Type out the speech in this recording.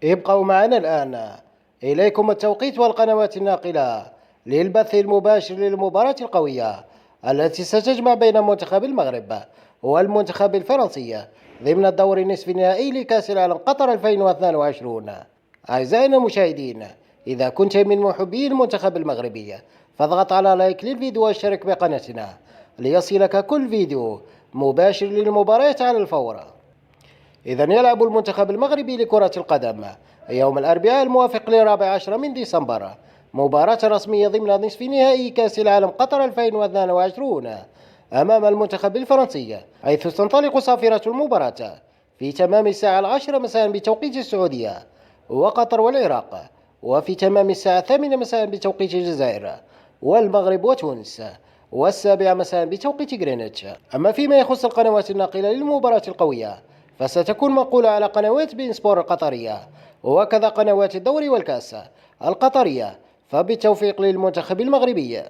ابقوا معنا الآن. إليكم التوقيت والقنوات الناقلة للبث المباشر للمباراة القوية التي ستجمع بين منتخب المغرب والمنتخب الفرنسي ضمن الدور النصف النهائي لكأس العالم قطر 2022. أعزائنا المشاهدين، إذا كنت من محبي المنتخب المغربي فاضغط على لايك للفيديو واشترك بقناتنا ليصلك كل فيديو مباشر للمباريات على الفور. إذا يلعب المنتخب المغربي لكرة القدم يوم الأربعاء الموافق ل14 من ديسمبر مباراة رسمية ضمن نصف نهائي كأس العالم قطر 2022 أمام المنتخب الفرنسي، حيث تنطلق صافرة المباراة في تمام الساعة 10 مساء بتوقيت السعودية وقطر والعراق، وفي تمام الساعة 8 مساء بتوقيت الجزائر والمغرب وتونس، والسابعة مساء بتوقيت غرينتش. أما فيما يخص القنوات الناقلة للمباراة القوية فستكون منقولة على قنوات بين سبور القطرية وكذا قنوات الدوري والكأس القطرية، فبالتوفيق للمنتخب المغربي.